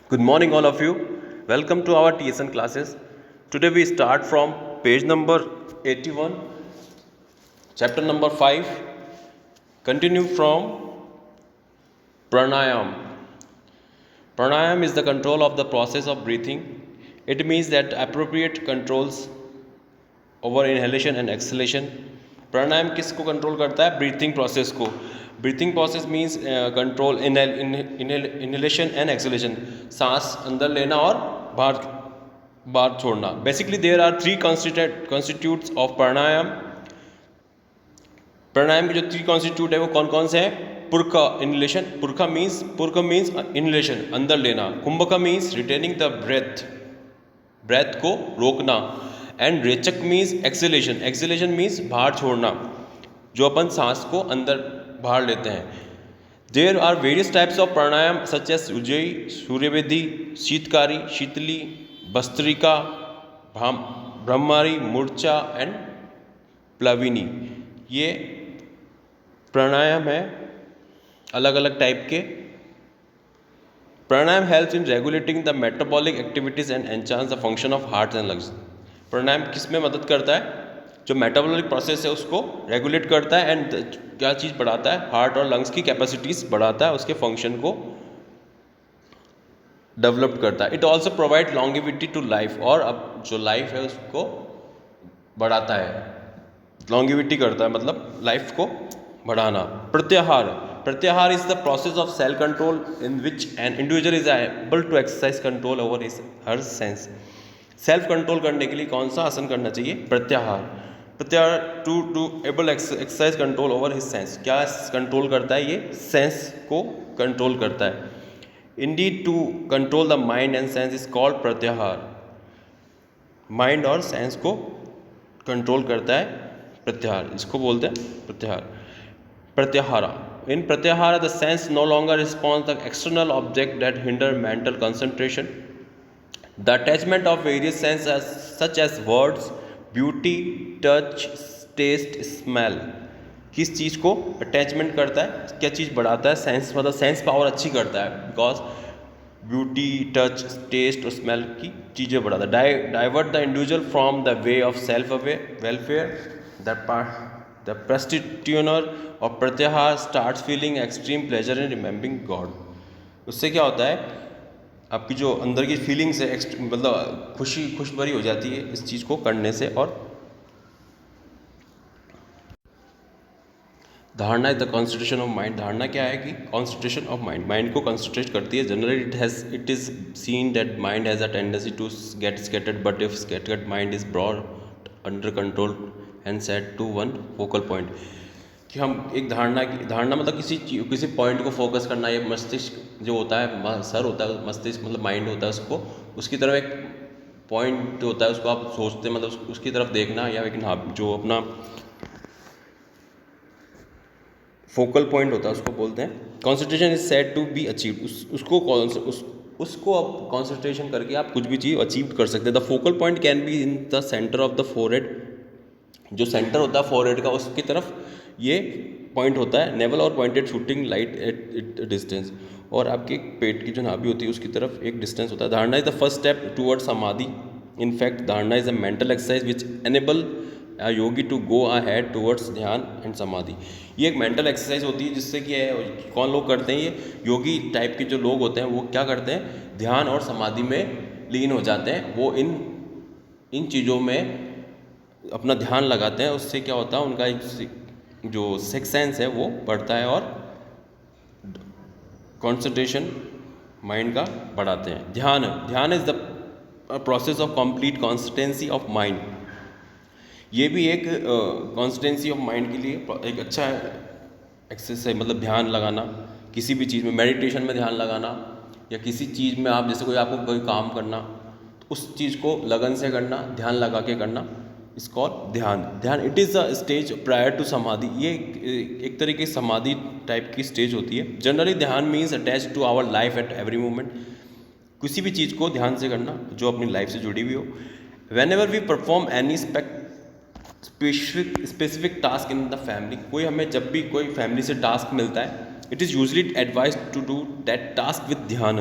Good morning, all of you. Welcome to our TSN classes. Today we start from page number 81, chapter number 5. Continue from pranayam. Pranayam is the control of the process of breathing. It means that appropriate controls over inhalation and exhalation. प्राणायाम किसको control करता है? Breathing process को. Breathing process means control inhalation and exhalation, सांस अंदर लेना और बाहर छोड़ना. Basically there are three constituents of pranayama. Pranayama के जो थ्री कॉन्स्टिट्यूट है वो कौन कौन से हैं? पुरका इनहेलेशन, पुरका मीन्स इनहेलेशन अंदर लेना. कुंभका मीन्स रिटेनिंग द ब्रेथ को रोकना. एंड रेचक मीन्स एक्सेलेशन मीन्स बाहर छोड़ना, जो अपन सांस को अंदर बाहर लेते हैं. There are various types of pranayama such as Ujjayi, Suryabhedi, Sheetkari, Sheetali, Bhastrika, Bhramari, Murchha and प्लविनी. ये प्राणायाम है अलग अलग टाइप के. Pranayama helps in regulating the metabolic activities and enhance the function of heart and lungs. Pranayama किस में मदद करता है? जो मेटाबॉलिक प्रोसेस है उसको रेगुलेट करता है. एंड क्या चीज़ बढ़ाता है? हार्ट और लंग्स की कैपेसिटीज बढ़ाता है, उसके फंक्शन को डेवलप करता है. It also provide longevity to life, और अब जो लाइफ है उसको बढ़ाता है. लॉन्गिविटी करता है मतलब लाइफ को बढ़ाना. Pratyahara is the process of self control in which an individual is able to exercise control over his her sense. Self control करने के लिए कौन सा आसन करना चाहिए? Pratyahara to able exercise control over his sense. क्या कंट्रोल करता है? ये सेंस को कंट्रोल करता है. Indeed to control the mind and sense is called pratyahara. Mind और सेंस को कंट्रोल करता है प्रत्याहार, इसको बोलते हैं pratyahara. In pratyahara the sense no longer response the external object that hinder mental concentration. The attachment of various senses such as words, beauty, touch, taste, smell. किस चीज़ को attachment करता है? क्या चीज़ बढ़ाता है? सेंस, मतलब सेंस पावर अच्छी करता है. बिकॉज ब्यूटी, टच, टेस्ट और स्मेल की चीज़ें बढ़ाता है. Divert the individual from the way of self welfare. The practitioner और pratyahara start feeling extreme pleasure in remembering God. उससे क्या होता है? आपकी जो अंदर की फीलिंग्स है मतलब खुश भरी हो जाती है इस चीज़ को करने से. और dharana is the concentration of mind. Dharana क्या है कि कॉन्सेंट्रेशन ऑफ माइंड को कंसंट्रेट करती है. Generally it is seen that mind has a tendency to get scattered, but if scattered mind is brought under control and set to one focal point. कि हम एक धारणा मतलब किसी पॉइंट को फोकस करना. ये मस्तिष्क जो होता है, सर होता है, मस्तिष्क मतलब माइंड होता है, उसको उसकी तरफ एक पॉइंट होता है, उसको आप सोचते हैं मतलब उसकी तरफ देखना. या लेकिन हाँ, जो अपना फोकल पॉइंट होता है उसको बोलते हैं concentration is said to be achieve. उसको आप कॉन्सेंट्रेशन करके आप कुछ भी चीज़ अचीव कर सकते हैं. The focal point can be in the centre of the forehead. जो सेंटर होता है फोरहेड का, उसकी तरफ ये पॉइंट होता है. नेवल और pointed shooting light at distance. और आपके पेट की जो नाभि होती है उसकी तरफ एक डिस्टेंस होता है. Dharana is the first step toward samadhi. In fact dharana is a mental exercise which enable a yogi to go ahead towards dhyana and samadhi. ये एक मेंटल एक्सरसाइज होती है जिससे कि कौन लोग करते हैं? ये योगी टाइप के जो लोग होते हैं वो क्या करते हैं? ध्यान और समाधि में लीन हो जाते हैं. वो इन चीज़ों में अपना ध्यान लगाते हैं. उससे क्या होता है? उनका जो सिक्स सेंस है वो बढ़ता है और कंसंट्रेशन माइंड का बढ़ाते हैं. ध्यान is the process of complete consistency of mind. ये भी एक कॉन्सिस्टेंसी ऑफ माइंड के लिए एक अच्छा एक्सरसाइज, मतलब ध्यान लगाना किसी भी चीज़ में. मेडिटेशन में ध्यान लगाना, या किसी चीज़ में आप जैसे आपको कोई काम करना तो उस चीज़ को लगन से करना, ध्यान लगा के करना, is call dhyana. It is a stage prior to samadhi. ये एक तरीके की समाधि टाइप की स्टेज होती है. Generally dhyana means attach to our life at every moment. किसी भी चीज़ को ध्यान से करना जो अपनी लाइफ से जुड़ी हुई हो. Whenever we perform any specific task in the family. कोई हमें जब भी कोई फैमिली से टास्क मिलता है, it is usually advise to do that task with dhyana.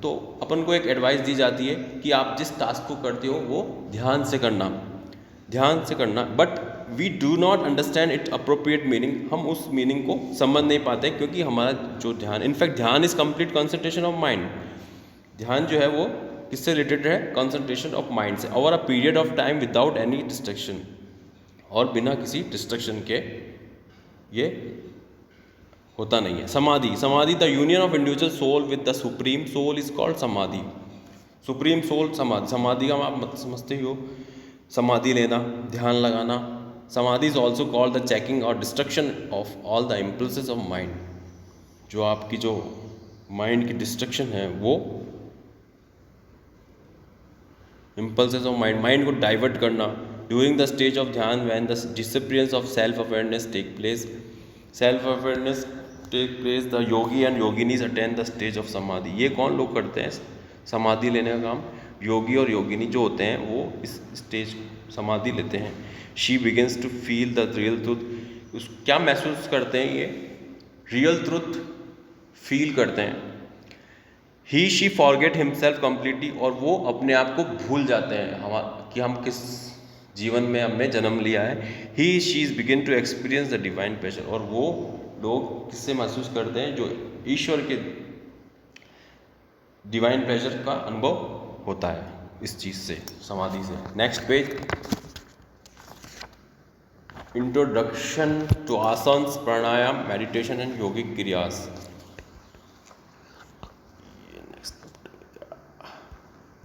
तो अपन को एक एडवाइस दी जाती है कि आप जिस टास्क को करते हो वो ध्यान से करना, but we do not understand it appropriate meaning. हम उस मीनिंग को समझ नहीं पाते क्योंकि हमारा जो ध्यान, इनफैक्ट ध्यान is complete concentration of mind. ध्यान जो है वो किससे रिलेटेड है? कंसंट्रेशन ऑफ माइंड से, over a period of time without any destruction, और बिना किसी डिस्ट्रक्शन के ये होता नहीं है। Samadhi the union of individual soul with the supreme soul is called samadhi. Supreme soul samadhi का आप समझते ही हो, समाधि लेना, ध्यान लगाना। Samadhi is also called the checking और destruction of all the impulses of mind. जो आपकी जो माइंड की डिस्ट्रक्शन है वो इम्पल्सेस ऑफ माइंड को डाइवर्ट करना। During the stage of dhyana when the disappearance of self awareness take place, the yogi and yoginis attend the stage of samadhi. ये कौन लोग करते हैं समाधि लेने का काम? योगी और योगिनी जो होते हैं वो इस स्टेज समाधि लेते हैं। She begins to feel the real truth. क्या महसूस करते हैं? ये रियल ट्रूथ फील करते हैं। ही शी फॉरगेट हिमसेल्फ कम्प्लीटली, और वो अपने आप को भूल जाते हैं कि हम किस जीवन में हमने जन्म लिया है। He she is begin to experience the divine pressure, और वो लोग किससे महसूस करते हैं? जो ईश्वर के डिवाइन प्रेशर का अनुभव होता है इस चीज़ से, समाधि से। Next page, introduction to asanas, pranayama, meditation and yogic क्रियास।